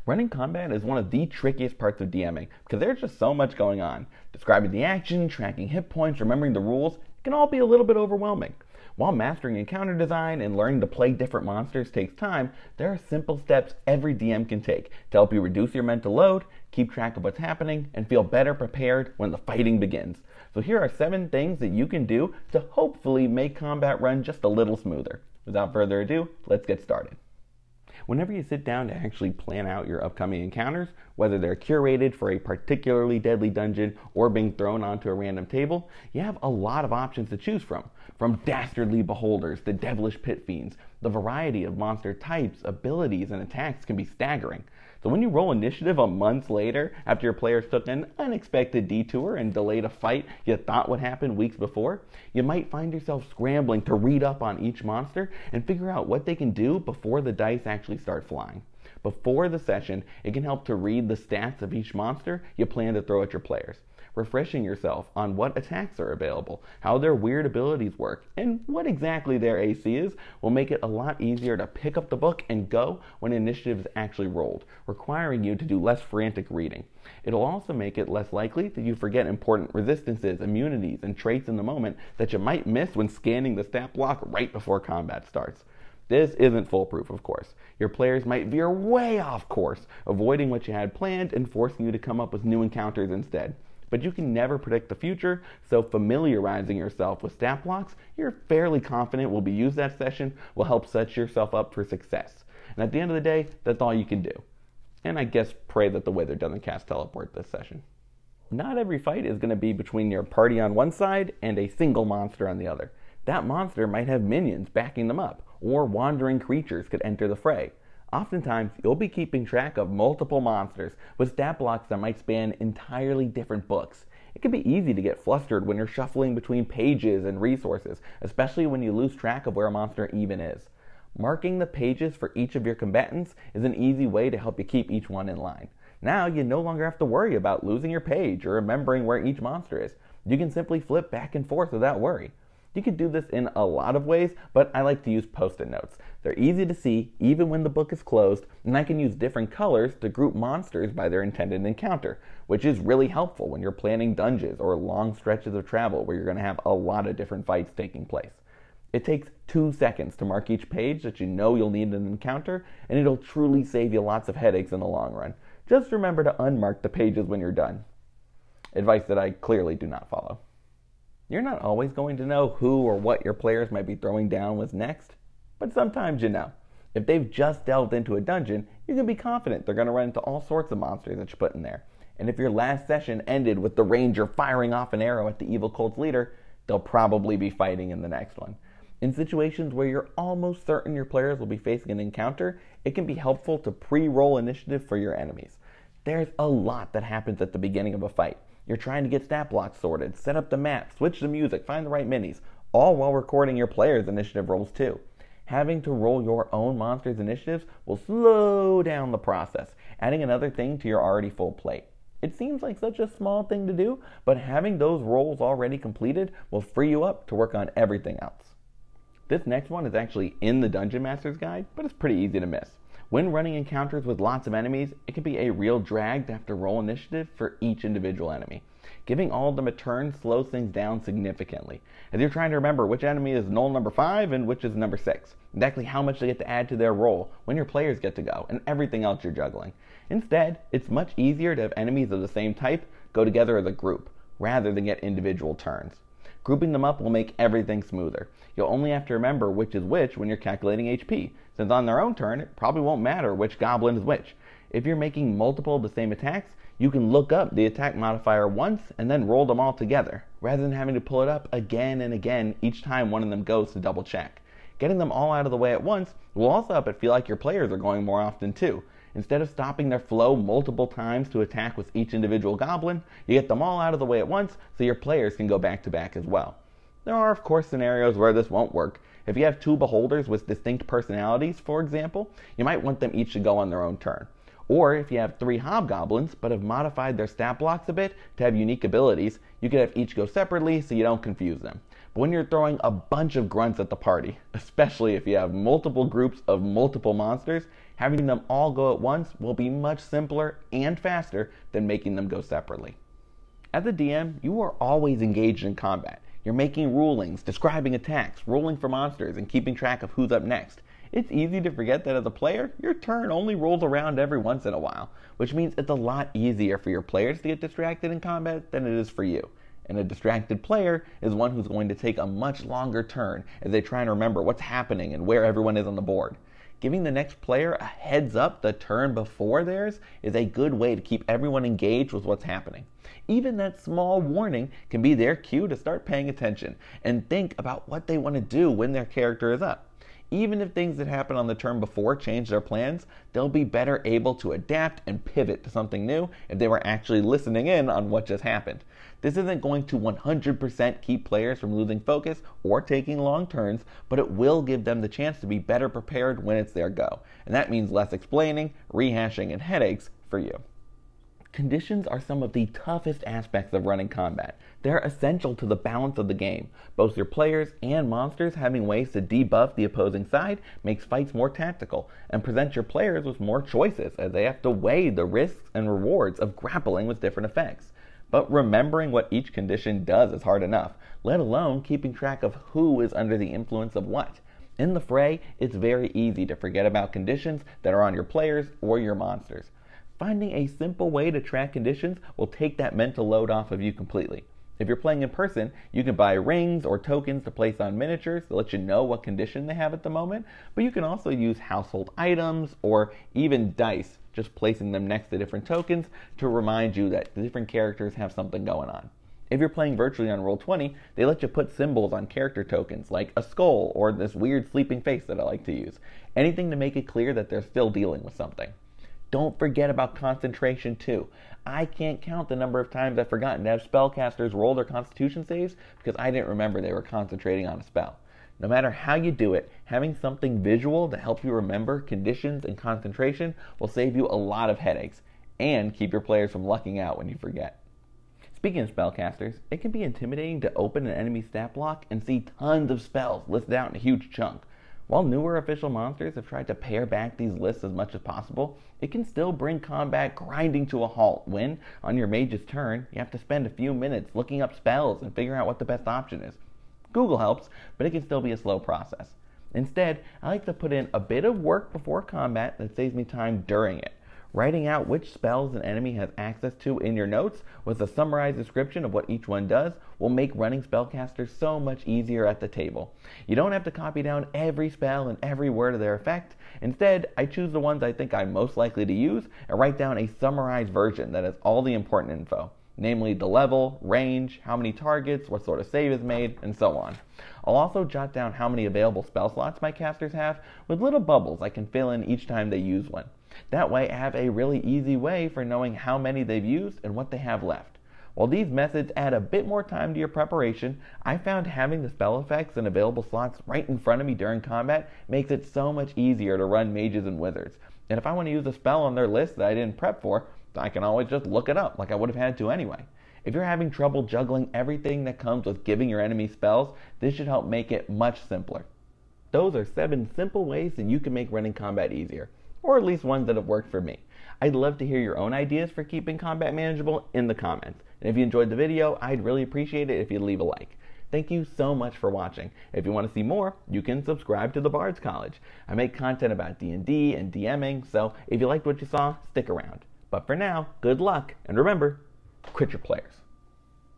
Running combat is one of the trickiest parts of DMing because there's just so much going on. Describing the action, tracking hit points, remembering the rules, it can all be a little bit overwhelming. While mastering encounter design and learning to play different monsters takes time, there are simple steps every DM can take to help you reduce your mental load, keep track of what's happening, and feel better prepared when the fighting begins. So here are 7 things that you can do to hopefully make combat run just a little smoother. Without further ado, let's get started. Whenever you sit down to actually plan out your upcoming encounters, whether they're curated for a particularly deadly dungeon or being thrown onto a random table, you have a lot of options to choose from dastardly beholders to devilish pit fiends. The variety of monster types, abilities, and attacks can be staggering. So when you roll initiative a month later, after your players took an unexpected detour and delayed a fight you thought would happen weeks before, you might find yourself scrambling to read up on each monster and figure out what they can do before the dice actually start flying. Before the session, it can help to read the stats of each monster you plan to throw at your players, refreshing yourself on what attacks are available, how their weird abilities work, and what exactly their AC is will make it a lot easier to pick up the book and go when initiative is actually rolled, requiring you to do less frantic reading. It'll also make it less likely that you forget important resistances, immunities, and traits in the moment that you might miss when scanning the stat block right before combat starts. This isn't foolproof, of course. Your players might veer way off course, avoiding what you had planned and forcing you to come up with new encounters instead. But you can never predict the future, so familiarizing yourself with stat blocks you're fairly confident will be used that session will help set yourself up for success. And at the end of the day, that's all you can do. And I guess pray that the wither doesn't cast teleport this session. Not every fight is going to be between your party on one side and a single monster on the other. That monster might have minions backing them up, or wandering creatures could enter the fray. Oftentimes, you'll be keeping track of multiple monsters with stat blocks that might span entirely different books. It can be easy to get flustered when you're shuffling between pages and resources, especially when you lose track of where a monster even is. Marking the pages for each of your combatants is an easy way to help you keep each one in line. Now, you no longer have to worry about losing your page or remembering where each monster is. You can simply flip back and forth without worry. You can do this in a lot of ways, but I like to use post-it notes. They're easy to see even when the book is closed, and I can use different colors to group monsters by their intended encounter, which is really helpful when you're planning dungeons or long stretches of travel where you're going to have a lot of different fights taking place. It takes 2 seconds to mark each page that you know you'll need an encounter, and it'll truly save you lots of headaches in the long run. Just remember to unmark the pages when you're done. Advice that I clearly do not follow. You're not always going to know who or what your players might be throwing down with next, but sometimes you know. If they've just delved into a dungeon, you can be confident they're going to run into all sorts of monsters that you put in there. And if your last session ended with the ranger firing off an arrow at the evil cult's leader, they'll probably be fighting in the next one. In situations where you're almost certain your players will be facing an encounter, it can be helpful to pre-roll initiative for your enemies. There's a lot that happens at the beginning of a fight. You're trying to get stat blocks sorted, set up the map, switch the music, find the right minis, all while recording your players' initiative rolls too. Having to roll your own monster's initiatives will slow down the process, adding another thing to your already full plate. It seems like such a small thing to do, but having those rolls already completed will free you up to work on everything else. This next one is actually in the Dungeon Master's Guide, but it's pretty easy to miss. When running encounters with lots of enemies, it can be a real drag to have to roll initiative for each individual enemy. Giving all of them a turn slows things down significantly, as you're trying to remember which enemy is null number 5 and which is number 6, exactly how much they get to add to their roll, when your players get to go, and everything else you're juggling. Instead, it's much easier to have enemies of the same type go together as a group, rather than get individual turns. Grouping them up will make everything smoother. You'll only have to remember which is which when you're calculating HP, since on their own turn, it probably won't matter which goblin is which. If you're making multiple of the same attacks, you can look up the attack modifier once and then roll them all together, rather than having to pull it up again and again each time one of them goes to double check. Getting them all out of the way at once will also help it feel like your players are going more often too. Instead of stopping their flow multiple times to attack with each individual goblin, you get them all out of the way at once so your players can go back to back as well. There are of course scenarios where this won't work. If you have 2 beholders with distinct personalities, for example, you might want them each to go on their own turn. Or if you have 3 hobgoblins but have modified their stat blocks a bit to have unique abilities, you could have each go separately so you don't confuse them. But when you're throwing a bunch of grunts at the party, especially if you have multiple groups of multiple monsters, Having them all go at once will be much simpler and faster than making them go separately. As a DM, you are always engaged in combat. You're making rulings, describing attacks, rolling for monsters, and keeping track of who's up next. It's easy to forget that as a player, your turn only rolls around every once in a while, which means it's a lot easier for your players to get distracted in combat than it is for you. And a distracted player is one who's going to take a much longer turn as they try and remember what's happening and where everyone is on the board. Giving the next player a heads up the turn before theirs is a good way to keep everyone engaged with what's happening. Even that small warning can be their cue to start paying attention and think about what they want to do when their character is up. Even if things that happen on the turn before change their plans, they'll be better able to adapt and pivot to something new if they were actually listening in on what just happened. This isn't going to 100% keep players from losing focus or taking long turns, but it will give them the chance to be better prepared when it's their go. And that means less explaining, rehashing, and headaches for you. Conditions are some of the toughest aspects of running combat. They're essential to the balance of the game. Both your players and monsters having ways to debuff the opposing side makes fights more tactical and presents your players with more choices as they have to weigh the risks and rewards of grappling with different effects. But remembering what each condition does is hard enough, let alone keeping track of who is under the influence of what. In the fray, it's very easy to forget about conditions that are on your players or your monsters. Finding a simple way to track conditions will take that mental load off of you completely. If you're playing in person, you can buy rings or tokens to place on miniatures to let you know what condition they have at the moment, but you can also use household items or even dice, just placing them next to different tokens to remind you that the different characters have something going on. If you're playing virtually on Roll20, they let you put symbols on character tokens like a skull or this weird sleeping face that I like to use. Anything to make it clear that they're still dealing with something. Don't forget about concentration too. I can't count the number of times I've forgotten to have spellcasters roll their constitution saves because I didn't remember they were concentrating on a spell. No matter how you do it, having something visual to help you remember conditions and concentration will save you a lot of headaches and keep your players from lucking out when you forget. Speaking of spellcasters, it can be intimidating to open an enemy stat block and see tons of spells listed out in a huge chunk. While newer official monsters have tried to pare back these lists as much as possible, it can still bring combat grinding to a halt when, on your mage's turn, you have to spend a few minutes looking up spells and figuring out what the best option is. Google helps, but it can still be a slow process. Instead, I like to put in a bit of work before combat that saves me time during it. Writing out which spells an enemy has access to in your notes with a summarized description of what each one does will make running spellcasters so much easier at the table. You don't have to copy down every spell and every word of their effect. Instead, I choose the ones I think I'm most likely to use and write down a summarized version that has all the important info, namely the level, range, how many targets, what sort of save is made, and so on. I'll also jot down how many available spell slots my casters have with little bubbles I can fill in each time they use one. That way I have a really easy way for knowing how many they've used and what they have left. While these methods add a bit more time to your preparation, I found having the spell effects and available slots right in front of me during combat makes it so much easier to run mages and wizards. And if I want to use a spell on their list that I didn't prep for, I can always just look it up like I would have had to anyway. If you're having trouble juggling everything that comes with giving your enemy spells, this should help make it much simpler. Those are 7 simple ways that you can make running combat easier, or at least ones that have worked for me. I'd love to hear your own ideas for keeping combat manageable in the comments. And if you enjoyed the video, I'd really appreciate it if you'd leave a like. Thank you so much for watching. If you want to see more, you can subscribe to the Bard's College. I make content about D&D and DMing, so if you liked what you saw, stick around. But for now, good luck, and remember, crit your players.